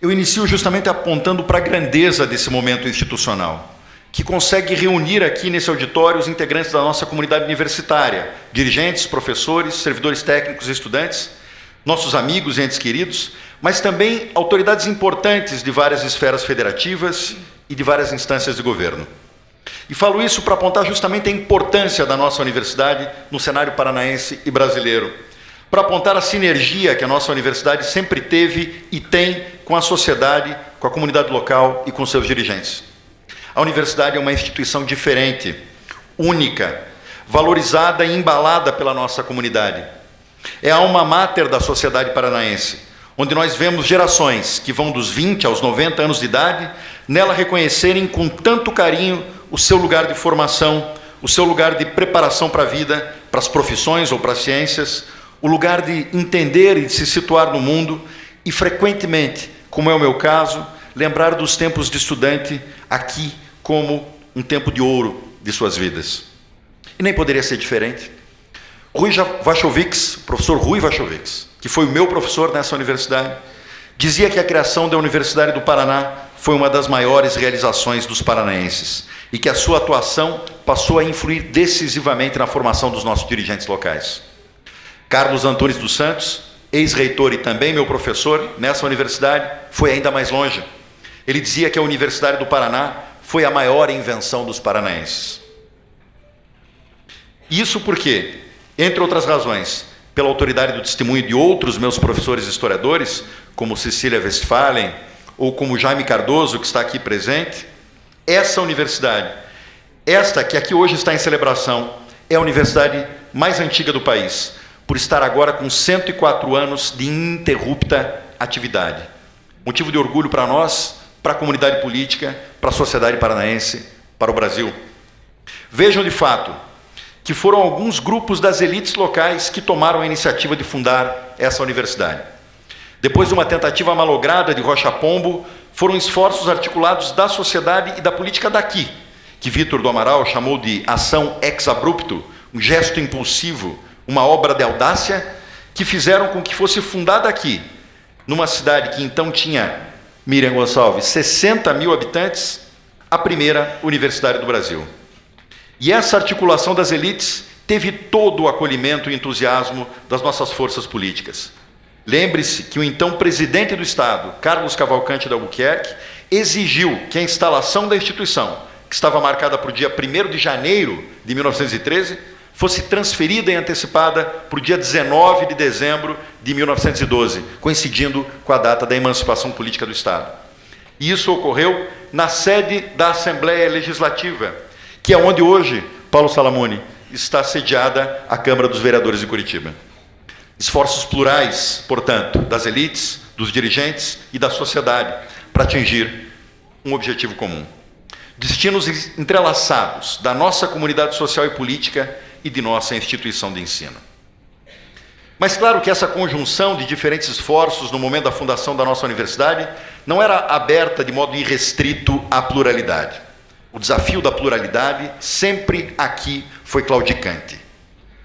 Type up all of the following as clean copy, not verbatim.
Eu inicio justamente apontando para a grandeza desse momento institucional, que consegue reunir aqui nesse auditório os integrantes da nossa comunidade universitária, dirigentes, professores, servidores técnicos e estudantes, nossos amigos e entes queridos, mas também autoridades importantes de várias esferas federativas e de várias instâncias de governo. E falo isso para apontar justamente a importância da nossa universidade no cenário paranaense e brasileiro, para apontar a sinergia que a nossa universidade sempre teve e tem com a sociedade, com a comunidade local e com seus dirigentes. A universidade é uma instituição diferente, única, valorizada e embalada pela nossa comunidade. É a alma mater da sociedade paranaense, onde nós vemos gerações que vão dos 20 aos 90 anos de idade, nela reconhecerem com tanto carinho o seu lugar de formação, o seu lugar de preparação para a vida, para as profissões ou para as ciências, o lugar de entender e de se situar no mundo e, frequentemente, como é o meu caso, lembrar dos tempos de estudante aqui como um tempo de ouro de suas vidas. E nem poderia ser diferente. Professor Rui Wachowiecz, que foi o meu professor nessa universidade, dizia que a criação da Universidade do Paraná foi uma das maiores realizações dos paranaenses e que a sua atuação passou a influir decisivamente na formação dos nossos dirigentes locais. Carlos Antunes dos Santos, ex-reitor e também meu professor nessa universidade, foi ainda mais longe. Ele dizia que a Universidade do Paraná foi a maior invenção dos paranaenses. Isso porque, entre outras razões, pela autoridade do testemunho de outros meus professores historiadores, como Cecília Westphalen ou como Jaime Cardoso, que está aqui presente, essa universidade, esta que aqui hoje está em celebração, é a universidade mais antiga do país, por estar agora com 104 anos de ininterrupta atividade. Motivo de orgulho para nós, para a comunidade política, para a sociedade paranaense, para o Brasil. Vejam de fato que foram alguns grupos das elites locais que tomaram a iniciativa de fundar essa universidade. Depois de uma tentativa malograda de Rocha Pombo, foram esforços articulados da sociedade e da política daqui, que Vítor do Amaral chamou de ação ex abrupto, um gesto impulsivo, uma obra de audácia, que fizeram com que fosse fundada aqui, numa cidade que então tinha, Miriam Gonçalves, 60 mil habitantes, a primeira universidade do Brasil. E essa articulação das elites teve todo o acolhimento e entusiasmo das nossas forças políticas. Lembre-se que o então presidente do Estado, Carlos Cavalcante de Albuquerque, exigiu que a instalação da instituição, que estava marcada para o dia 1º de janeiro de 1913, fosse transferida e antecipada para o dia 19 de dezembro de 1912, coincidindo com a data da emancipação política do Estado. E isso ocorreu na sede da Assembleia Legislativa, que é onde hoje, Paulo Salamone, está sediada a Câmara dos Vereadores de Curitiba. Esforços plurais, portanto, das elites, dos dirigentes e da sociedade para atingir um objetivo comum. Destinos entrelaçados da nossa comunidade social e política e de nossa instituição de ensino. Mas claro que essa conjunção de diferentes esforços no momento da fundação da nossa universidade não era aberta de modo irrestrito à pluralidade. O desafio da pluralidade sempre aqui foi claudicante.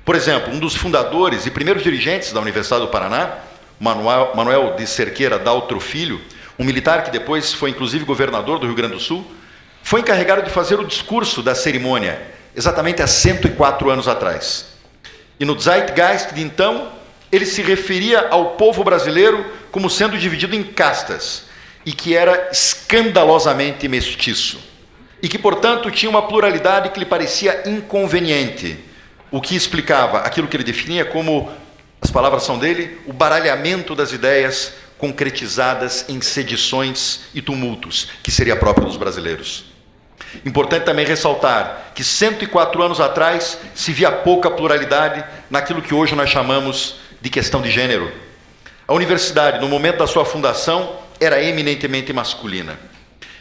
Por exemplo, um dos fundadores e primeiros dirigentes da Universidade do Paraná, Manuel de Cerqueira Daltro Filho, um militar que depois foi inclusive governador do Rio Grande do Sul, foi encarregado de fazer o discurso da cerimônia, exatamente há 104 anos atrás. E no Zeitgeist de então, ele se referia ao povo brasileiro como sendo dividido em castas, e que era escandalosamente mestiço, e que, portanto, tinha uma pluralidade que lhe parecia inconveniente, o que explicava aquilo que ele definia como, as palavras são dele, o baralhamento das ideias concretizadas em sedições e tumultos, que seria próprio dos brasileiros. Importante também ressaltar que 104 anos atrás se via pouca pluralidade naquilo que hoje nós chamamos de questão de gênero. A universidade, no momento da sua fundação, era eminentemente masculina.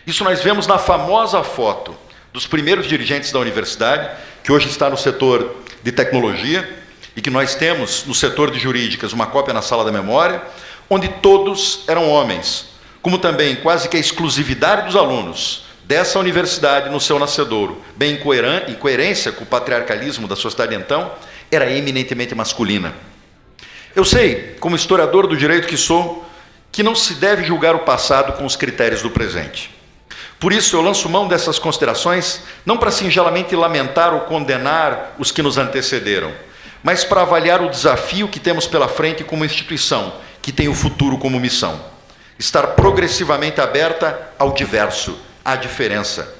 Isso nós vemos na famosa foto dos primeiros dirigentes da universidade, que hoje está no setor de tecnologia, e que nós temos no setor de jurídicas uma cópia na sala da memória, onde todos eram homens, como também quase que a exclusividade dos alunos dessa universidade no seu nascedouro, bem em coerência com o patriarcalismo da sociedade então, era eminentemente masculina. Eu sei, como historiador do direito que sou, que não se deve julgar o passado com os critérios do presente. Por isso, eu lanço mão dessas considerações, não para singelamente lamentar ou condenar os que nos antecederam, mas para avaliar o desafio que temos pela frente como instituição, que tem o futuro como missão. Estar progressivamente aberta ao diverso, à diferença.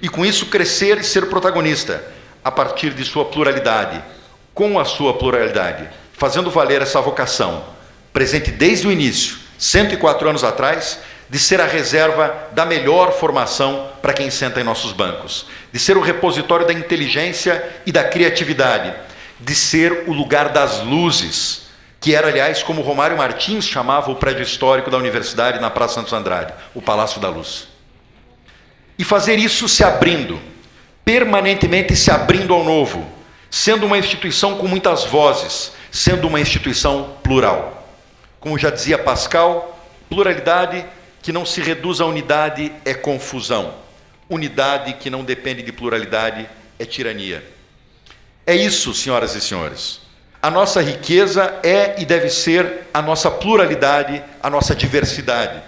E com isso crescer e ser protagonista, a partir de sua pluralidade, com a sua pluralidade, fazendo valer essa vocação, presente desde o início, 104 anos atrás, de ser a reserva da melhor formação para quem senta em nossos bancos, de ser o repositório da inteligência e da criatividade, de ser o lugar das luzes, que era, aliás, como Romário Martins chamava o prédio histórico da universidade na Praça Santos Andrade, o Palácio da Luz. E fazer isso se abrindo, permanentemente se abrindo ao novo, sendo uma instituição com muitas vozes, sendo uma instituição plural. Como já dizia Pascal, pluralidade que não se reduz à unidade é confusão. Unidade que não depende de pluralidade é tirania. É isso, senhoras e senhores. A nossa riqueza é e deve ser a nossa pluralidade, a nossa diversidade.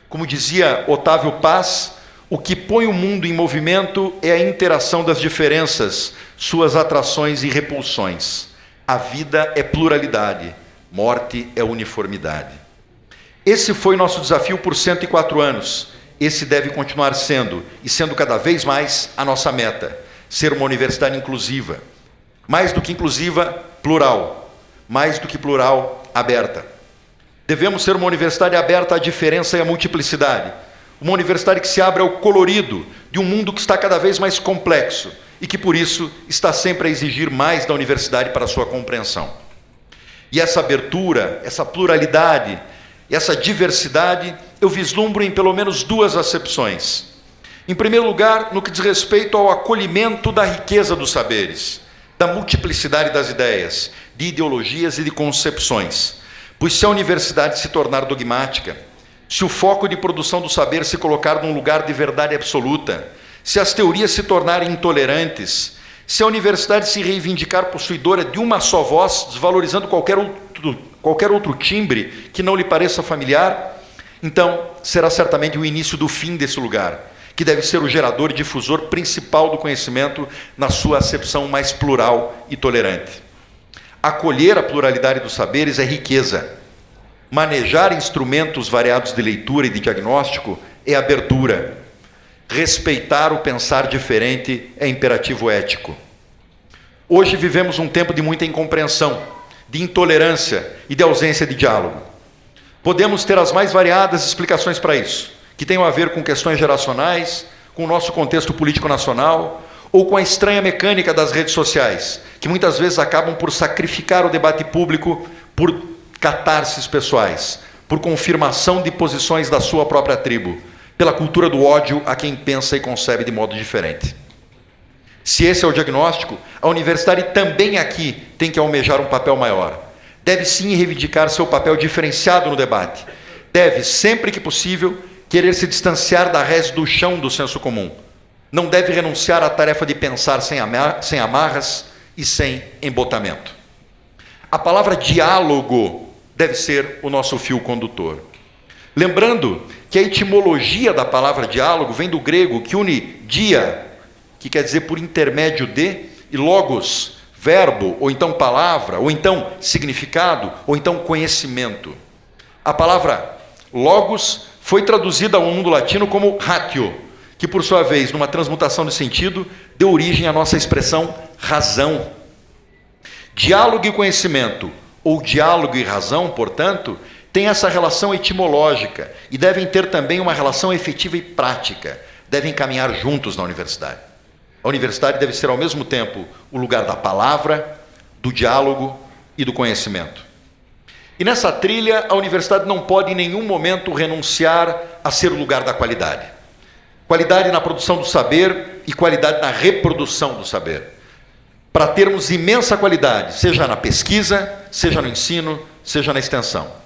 Como dizia Otávio Paz, o que põe o mundo em movimento é a interação das diferenças, suas atrações e repulsões. A vida é pluralidade, morte é uniformidade. Esse foi nosso desafio por 104 anos. Esse deve continuar sendo, e sendo cada vez mais, a nossa meta. Ser uma universidade inclusiva. Mais do que inclusiva, plural. Mais do que plural, aberta. Devemos ser uma universidade aberta à diferença e à multiplicidade. Uma universidade que se abre ao colorido de um mundo que está cada vez mais complexo e que, por isso, está sempre a exigir mais da universidade para a sua compreensão. E essa abertura, essa pluralidade, essa diversidade, eu vislumbro em pelo menos duas acepções. Em primeiro lugar, no que diz respeito ao acolhimento da riqueza dos saberes, da multiplicidade das ideias, de ideologias e de concepções. Pois se a universidade se tornar dogmática, se o foco de produção do saber se colocar num lugar de verdade absoluta, se as teorias se tornarem intolerantes, se a universidade se reivindicar possuidora de uma só voz, desvalorizando qualquer outro timbre que não lhe pareça familiar, então será certamente o início do fim desse lugar, que deve ser o gerador e difusor principal do conhecimento na sua acepção mais plural e tolerante. Acolher a pluralidade dos saberes é riqueza. Manejar instrumentos variados de leitura e de diagnóstico é abertura. Respeitar o pensar diferente é imperativo ético. Hoje vivemos um tempo de muita incompreensão, de intolerância e de ausência de diálogo. Podemos ter as mais variadas explicações para isso, que tenham a ver com questões geracionais, com o nosso contexto político nacional, ou com a estranha mecânica das redes sociais, que muitas vezes acabam por sacrificar o debate público por catarses pessoais, por confirmação de posições da sua própria tribo, pela cultura do ódio a quem pensa e concebe de modo diferente. Se esse é o diagnóstico, a universidade também aqui tem que almejar um papel maior. Deve sim reivindicar seu papel diferenciado no debate. Deve, sempre que possível, querer se distanciar da res do chão do senso comum. Não deve renunciar à tarefa de pensar sem amarras e sem embotamento. A palavra diálogo deve ser o nosso fio condutor. Lembrando que a etimologia da palavra diálogo vem do grego que une dia, que quer dizer por intermédio de, e logos, verbo, ou então palavra, ou então significado, ou então conhecimento. A palavra logos foi traduzida ao mundo latino como ratio, que por sua vez, numa transmutação de sentido, deu origem à nossa expressão razão. Diálogo e conhecimento, ou diálogo e razão, portanto, têm essa relação etimológica e devem ter também uma relação efetiva e prática, devem caminhar juntos na universidade. A universidade deve ser ao mesmo tempo o lugar da palavra, do diálogo e do conhecimento. E nessa trilha, a universidade não pode em nenhum momento renunciar a ser o lugar da qualidade. Qualidade na produção do saber e qualidade na reprodução do saber. Para termos imensa qualidade, seja na pesquisa, seja no ensino, seja na extensão.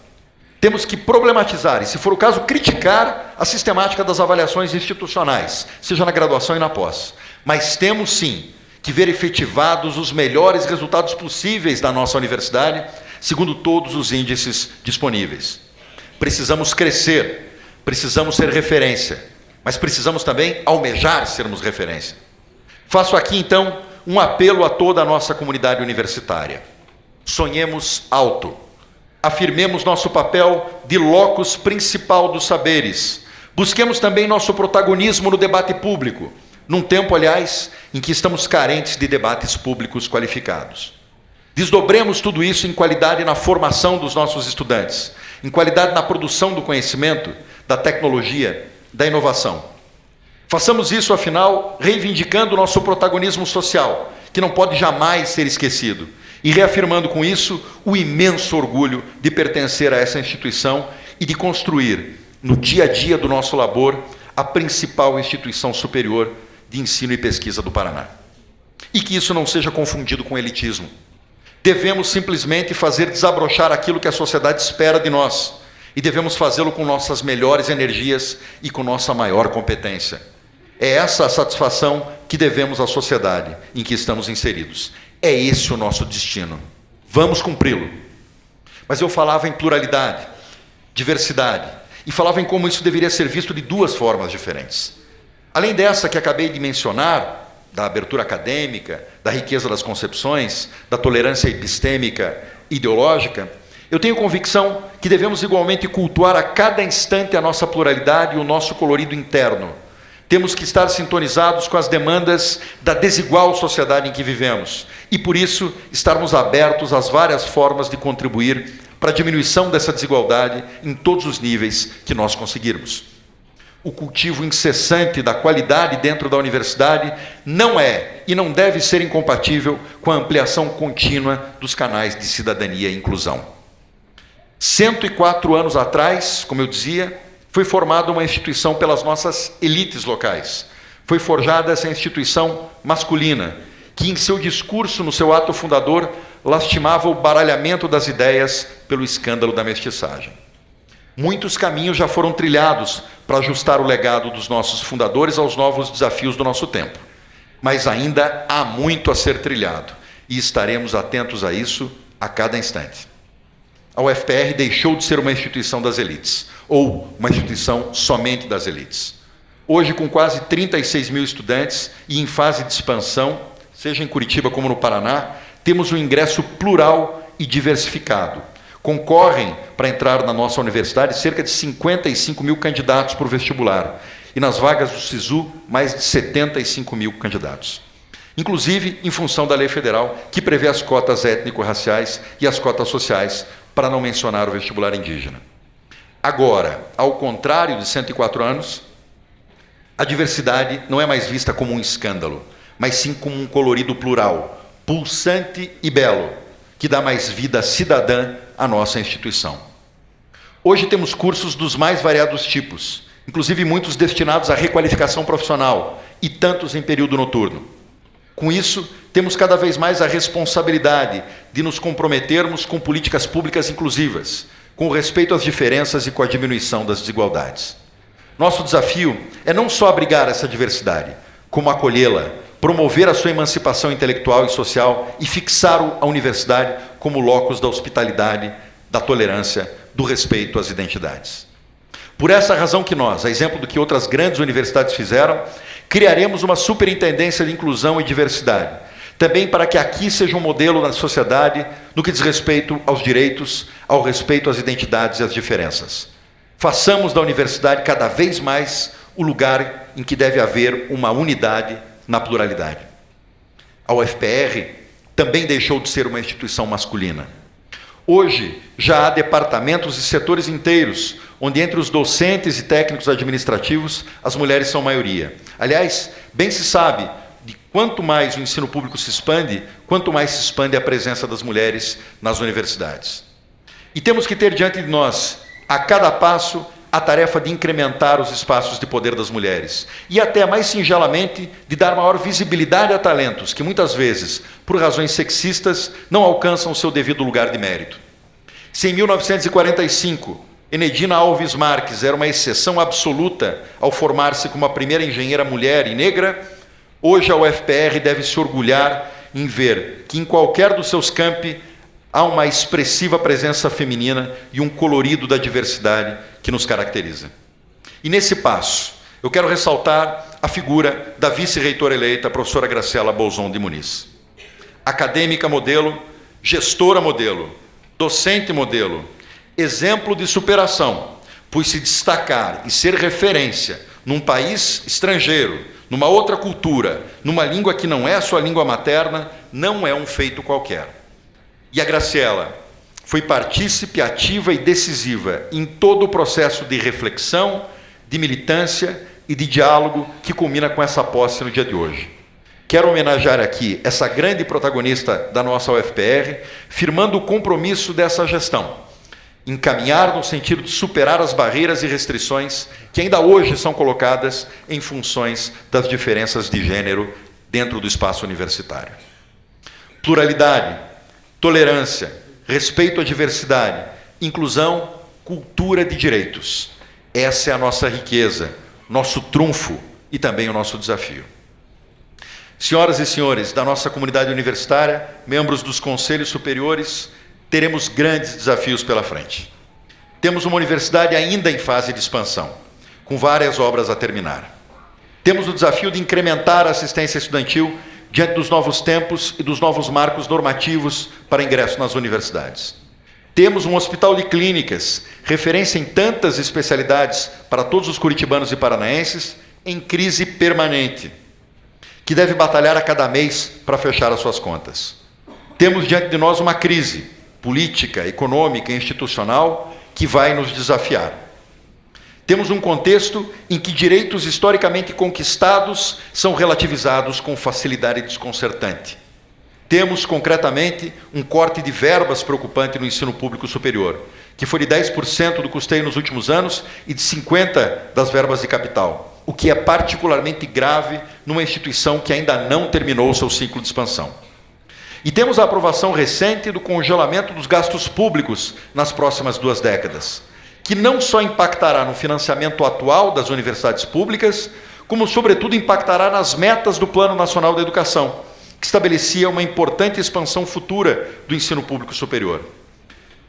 Temos que problematizar e, se for o caso, criticar a sistemática das avaliações institucionais, seja na graduação e na pós. Mas temos, sim, que ver efetivados os melhores resultados possíveis da nossa universidade, segundo todos os índices disponíveis. precisamos crescer, precisamos ser referência, mas precisamos também almejar sermos referência. Faço aqui, então, um apelo a toda a nossa comunidade universitária. Sonhemos alto. Afirmemos nosso papel de locus principal dos saberes. Busquemos também nosso protagonismo no debate público, num tempo, aliás, em que estamos carentes de debates públicos qualificados. Desdobremos tudo isso em qualidade na formação dos nossos estudantes, em qualidade na produção do conhecimento, da tecnologia, da inovação. Façamos isso, afinal, reivindicando o nosso protagonismo social, que não pode jamais ser esquecido, e reafirmando com isso o imenso orgulho de pertencer a essa instituição e de construir, no dia a dia do nosso labor, a principal instituição superior de ensino e pesquisa do Paraná. E que isso não seja confundido com elitismo. Devemos simplesmente fazer desabrochar aquilo que a sociedade espera de nós, e devemos fazê-lo com nossas melhores energias e com nossa maior competência. É essa a satisfação que devemos à sociedade em que estamos inseridos. É esse o nosso destino. Vamos cumpri-lo. Mas eu falava em pluralidade, diversidade, e falava em como isso deveria ser visto de duas formas diferentes. Além dessa que acabei de mencionar, da abertura acadêmica, da riqueza das concepções, da tolerância epistêmica e ideológica, eu tenho convicção que devemos igualmente cultuar a cada instante a nossa pluralidade e o nosso colorido interno. Temos que estar sintonizados com as demandas da desigual sociedade em que vivemos e, por isso, estarmos abertos às várias formas de contribuir para a diminuição dessa desigualdade em todos os níveis que nós conseguirmos. O cultivo incessante da qualidade dentro da universidade não é e não deve ser incompatível com a ampliação contínua dos canais de cidadania e inclusão. 104 anos atrás, como eu dizia, foi formada uma instituição pelas nossas elites locais. Foi forjada essa instituição masculina, que em seu discurso, no seu ato fundador, lastimava o baralhamento das ideias pelo escândalo da mestiçagem. Muitos caminhos já foram trilhados para ajustar o legado dos nossos fundadores aos novos desafios do nosso tempo. Mas ainda há muito a ser trilhado, e estaremos atentos a isso a cada instante. A UFPR deixou de ser uma instituição das elites, ou uma instituição somente das elites. Hoje, com quase 36 mil estudantes e em fase de expansão, seja em Curitiba como no Paraná, temos um ingresso plural e diversificado. Concorrem para entrar na nossa universidade cerca de 55 mil candidatos para o vestibular, e nas vagas do SISU, mais de 75 mil candidatos. Inclusive, em função da lei federal, que prevê as cotas étnico-raciais e as cotas sociais, para não mencionar o vestibular indígena. Agora, ao contrário de 104 anos, a diversidade não é mais vista como um escândalo, mas sim como um colorido plural, pulsante e belo, que dá mais vida cidadã à nossa instituição. Hoje temos cursos dos mais variados tipos, inclusive muitos destinados à requalificação profissional e tantos em período noturno. Com isso, temos cada vez mais a responsabilidade de nos comprometermos com políticas públicas inclusivas, com respeito às diferenças e com a diminuição das desigualdades. Nosso desafio é não só abrigar essa diversidade, como acolhê-la, promover a sua emancipação intelectual e social e fixar a universidade como locus da hospitalidade, da tolerância, do respeito às identidades. Por essa razão que nós, a exemplo do que outras grandes universidades fizeram, criaremos uma superintendência de inclusão e diversidade, também para que aqui seja um modelo na sociedade no que diz respeito aos direitos, ao respeito às identidades e às diferenças. Façamos da universidade cada vez mais o lugar em que deve haver uma unidade na pluralidade. A UFPR também deixou de ser uma instituição masculina. Hoje, já há departamentos e setores inteiros, onde entre os docentes e técnicos administrativos, as mulheres são maioria. Aliás, bem se sabe, de quanto mais o ensino público se expande, quanto mais se expande a presença das mulheres nas universidades. E temos que ter diante de nós, a cada passo, a tarefa de incrementar os espaços de poder das mulheres e até mais singelamente de dar maior visibilidade a talentos que muitas vezes, por razões sexistas, não alcançam o seu devido lugar de mérito. Se em 1945 Enedina Alves Marques era uma exceção absoluta ao formar-se como a primeira engenheira mulher e negra, hoje a UFPR deve se orgulhar em ver que em qualquer dos seus campi há uma expressiva presença feminina e um colorido da diversidade que nos caracteriza. E nesse passo, eu quero ressaltar a figura da vice-reitora eleita, a professora Graciela Bolzon de Muniz. Acadêmica modelo, gestora modelo, docente modelo, exemplo de superação, pois se destacar e ser referência num país estrangeiro, numa outra cultura, numa língua que não é a sua língua materna, não é um feito qualquer. E a Graciela foi partícipe ativa e decisiva em todo o processo de reflexão, de militância e de diálogo que culmina com essa posse no dia de hoje. Quero homenagear aqui essa grande protagonista da nossa UFPR, firmando o compromisso dessa gestão, encaminhar no sentido de superar as barreiras e restrições que ainda hoje são colocadas em funções das diferenças de gênero dentro do espaço universitário. Pluralidade, tolerância, respeito à diversidade, inclusão, cultura de direitos. Essa é a nossa riqueza, nosso trunfo e também o nosso desafio. Senhoras e senhores da nossa comunidade universitária, membros dos conselhos superiores, teremos grandes desafios pela frente. Temos uma universidade ainda em fase de expansão, com várias obras a terminar. Temos o desafio de incrementar a assistência estudantil diante dos novos tempos e dos novos marcos normativos para ingresso nas universidades. Temos um hospital de clínicas, referência em tantas especialidades para todos os curitibanos e paranaenses, em crise permanente, que deve batalhar a cada mês para fechar as suas contas. Temos diante de nós uma crise política, econômica e institucional que vai nos desafiar. Temos um contexto em que direitos historicamente conquistados são relativizados com facilidade desconcertante. Temos, concretamente, um corte de verbas preocupante no ensino público superior, que foi de 10% do custeio nos últimos anos e de 50% das verbas de capital, o que é particularmente grave numa instituição que ainda não terminou o seu ciclo de expansão. E temos a aprovação recente do congelamento dos gastos públicos nas próximas 2 décadas, que não só impactará no financiamento atual das universidades públicas, como, sobretudo, impactará nas metas do Plano Nacional da Educação, que estabelecia uma importante expansão futura do ensino público superior.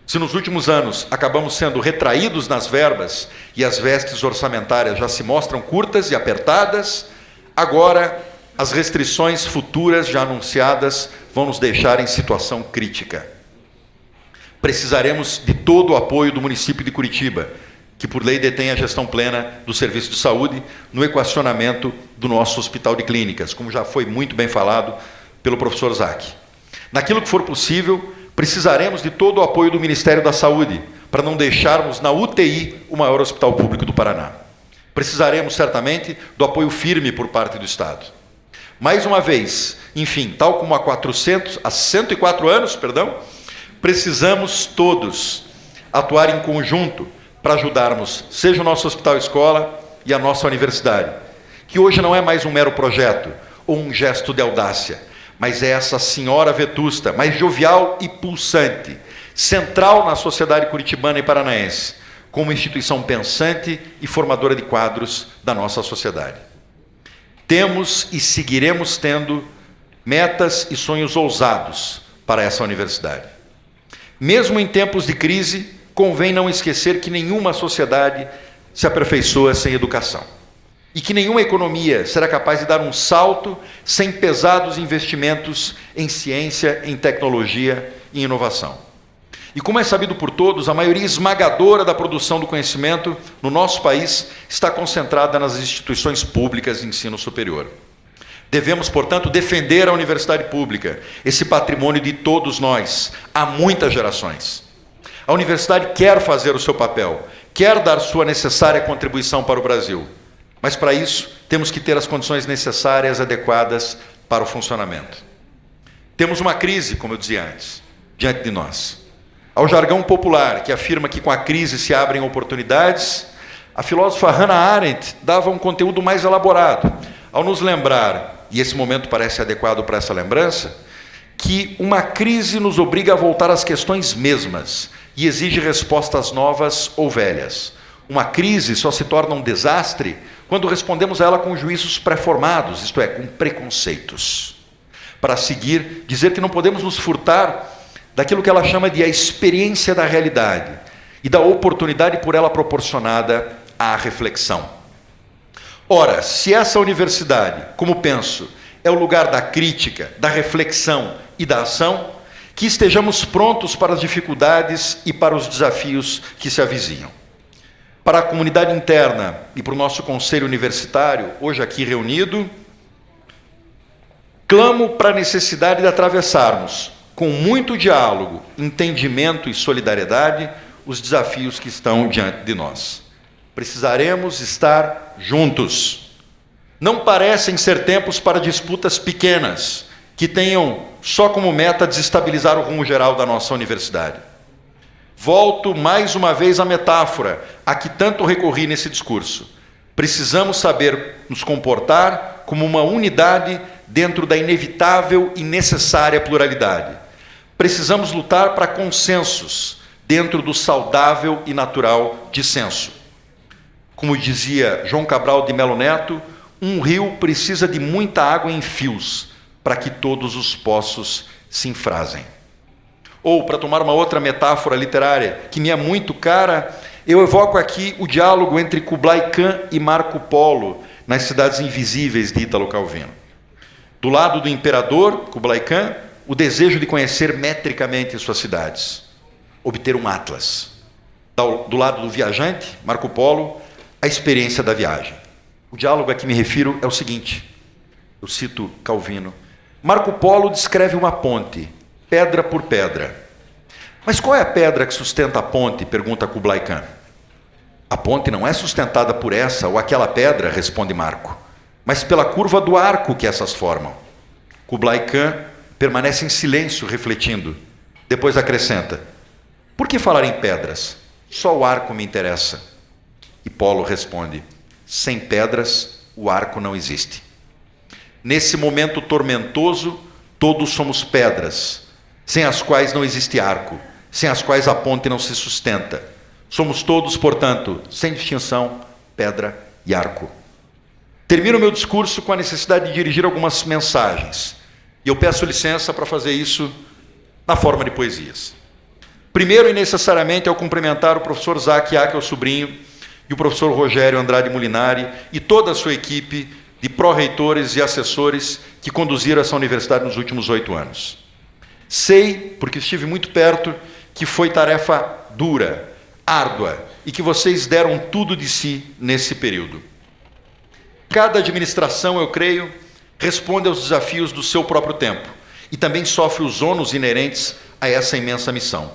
Se nos últimos anos acabamos sendo retraídos nas verbas e as vestes orçamentárias já se mostram curtas e apertadas, agora as restrições futuras já anunciadas vão nos deixar em situação crítica. Precisaremos de todo o apoio do município de Curitiba, que por lei detém a gestão plena do serviço de saúde no equacionamento do nosso hospital de clínicas, como já foi muito bem falado pelo professor Zac. Naquilo que for possível, precisaremos de todo o apoio do Ministério da Saúde, para não deixarmos na UTI o maior hospital público do Paraná. Precisaremos, certamente, do apoio firme por parte do Estado. Mais uma vez, enfim, tal como há 104 anos, precisamos todos atuar em conjunto para ajudarmos, seja o nosso hospital-escola e a nossa universidade, que hoje não é mais um mero projeto ou um gesto de audácia, mas é essa senhora vetusta, mais jovial e pulsante, central na sociedade curitibana e paranaense, como instituição pensante e formadora de quadros da nossa sociedade. Temos e seguiremos tendo metas e sonhos ousados para essa universidade. Mesmo em tempos de crise, convém não esquecer que nenhuma sociedade se aperfeiçoa sem educação e que nenhuma economia será capaz de dar um salto sem pesados investimentos em ciência, em tecnologia e inovação. E como é sabido por todos, a maioria esmagadora da produção do conhecimento no nosso país está concentrada nas instituições públicas de ensino superior. Devemos, portanto, defender a universidade pública, esse patrimônio de todos nós, há muitas gerações. A universidade quer fazer o seu papel, quer dar sua necessária contribuição para o Brasil, mas para isso temos que ter as condições necessárias, adequadas para o funcionamento. Temos uma crise, como eu dizia antes, diante de nós. Ao jargão popular, que afirma que com a crise se abrem oportunidades, a filósofa Hannah Arendt dava um conteúdo mais elaborado, ao nos lembrar, e esse momento parece adequado para essa lembrança, que uma crise nos obriga a voltar às questões mesmas e exige respostas novas ou velhas. Uma crise só se torna um desastre quando respondemos a ela com juízos pré-formados, isto é, com preconceitos. Para seguir, dizer que não podemos nos furtar daquilo que ela chama de a experiência da realidade e da oportunidade por ela proporcionada à reflexão. Ora, se essa universidade, como penso, é o lugar da crítica, da reflexão e da ação, que estejamos prontos para as dificuldades e para os desafios que se avizinham. Para a comunidade interna e para o nosso conselho universitário, hoje aqui reunido, clamo para a necessidade de atravessarmos, com muito diálogo, entendimento e solidariedade, os desafios que estão diante de nós. Precisaremos estar juntos. Não parecem ser tempos para disputas pequenas, que tenham só como meta desestabilizar o rumo geral da nossa universidade. Volto mais uma vez à metáfora a que tanto recorri nesse discurso. Precisamos saber nos comportar como uma unidade dentro da inevitável e necessária pluralidade. Precisamos lutar para consensos dentro do saudável e natural dissenso. Como dizia João Cabral de Melo Neto, um rio precisa de muita água em fios para que todos os poços se enfrasem. Ou, para tomar uma outra metáfora literária que me é muito cara, eu evoco aqui o diálogo entre Kublai Khan e Marco Polo nas Cidades Invisíveis de Ítalo Calvino. Do lado do imperador, Kublai Khan, o desejo de conhecer metricamente suas cidades, obter um atlas. Do lado do viajante, Marco Polo, a experiência da viagem. O diálogo a que me refiro é o seguinte, eu cito Calvino, Marco Polo descreve uma ponte, pedra por pedra. Mas qual é a pedra que sustenta a ponte? Pergunta Kublai Khan. A ponte não é sustentada por essa ou aquela pedra, responde Marco, mas pela curva do arco que essas formam. Kublai Khan permanece em silêncio, refletindo. Depois acrescenta, por que falar em pedras? Só o arco me interessa. E Polo responde, sem pedras, o arco não existe. Nesse momento tormentoso, todos somos pedras, sem as quais não existe arco, sem as quais a ponte não se sustenta. Somos todos, portanto, sem distinção, pedra e arco. Termino meu discurso com a necessidade de dirigir algumas mensagens. E eu peço licença para fazer isso na forma de poesias. Primeiro, e necessariamente, ao cumprimentar o professor Zac Akel Sobrinho e o professor Rogério Andrade Molinari e toda a sua equipe de pró-reitores e assessores que conduziram essa universidade nos últimos 8 anos. Sei, porque estive muito perto, que foi tarefa dura, árdua, e que vocês deram tudo de si nesse período. Cada administração, eu creio, responde aos desafios do seu próprio tempo e também sofre os ônus inerentes a essa imensa missão.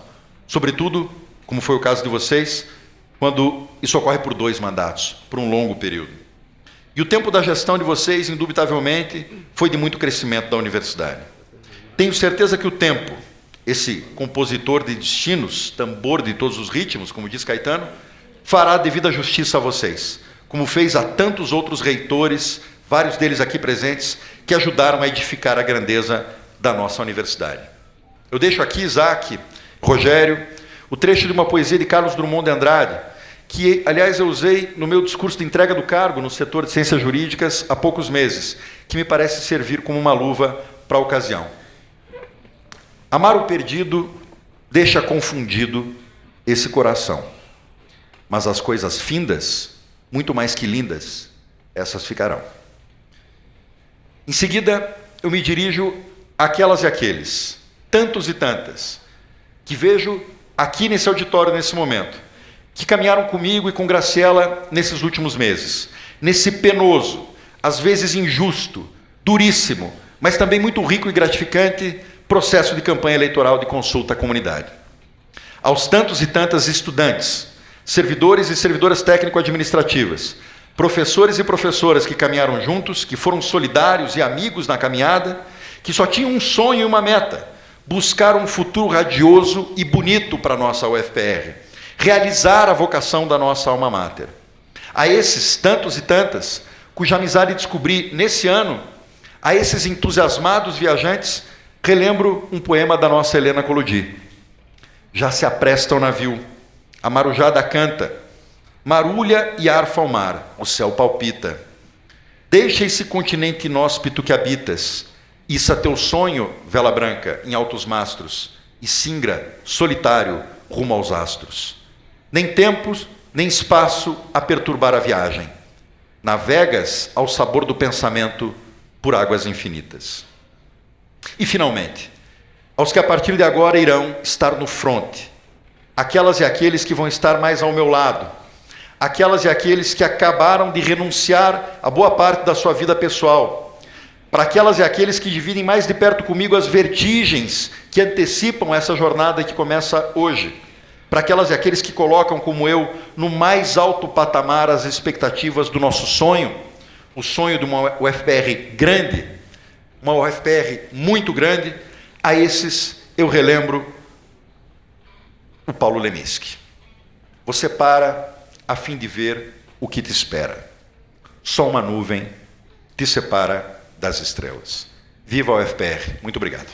Sobretudo, como foi o caso de vocês, quando isso ocorre por 2 mandatos, por um longo período. E o tempo da gestão de vocês, indubitavelmente, foi de muito crescimento da universidade. Tenho certeza que o tempo, esse compositor de destinos, tambor de todos os ritmos, como diz Caetano, fará devida justiça a vocês, como fez a tantos outros reitores, vários deles aqui presentes, que ajudaram a edificar a grandeza da nossa universidade. Eu deixo aqui, Isaac, Rogério, o trecho de uma poesia de Carlos Drummond de Andrade, que, aliás, eu usei no meu discurso de entrega do cargo no setor de ciências jurídicas há poucos meses, que me parece servir como uma luva para a ocasião. Amar o perdido deixa confundido esse coração, mas as coisas findas, muito mais que lindas, essas ficarão. Em seguida, eu me dirijo àquelas e àqueles, tantos e tantas, que vejo aqui nesse auditório nesse momento, que caminharam comigo e com Graciela nesses últimos meses, nesse penoso, às vezes injusto, duríssimo, mas também muito rico e gratificante processo de campanha eleitoral de consulta à comunidade. Aos tantos e tantas estudantes, servidores e servidoras técnico-administrativas, professores e professoras que caminharam juntos, que foram solidários e amigos na caminhada, que só tinham um sonho e uma meta, buscar um futuro radioso e bonito para a nossa UFPR, realizar a vocação da nossa alma mater. A esses tantos e tantas, cuja amizade descobri nesse ano, a esses entusiasmados viajantes, relembro um poema da nossa Helena Collodi. Já se apresta o navio, a marujada canta, marulha e arfa ao mar, o céu palpita. Deixa esse continente inóspito que habitas, issa teu sonho, vela branca, em altos mastros, e singra, solitário, rumo aos astros. Nem tempos, nem espaço a perturbar a viagem. Navegas ao sabor do pensamento por águas infinitas. E, finalmente, aos que a partir de agora irão estar no fronte, aquelas e aqueles que vão estar mais ao meu lado, aquelas e aqueles que acabaram de renunciar a boa parte da sua vida pessoal, para aquelas e aqueles que dividem mais de perto comigo as vertigens que antecipam essa jornada que começa hoje, para aquelas e aqueles que colocam, como eu, no mais alto patamar as expectativas do nosso sonho, o sonho de uma UFPR grande, uma UFPR muito grande. A esses eu relembro o Paulo Leminski. Você para a fim de ver o que te espera. Só uma nuvem te separa das estrelas. Viva a UFPR. Muito obrigado.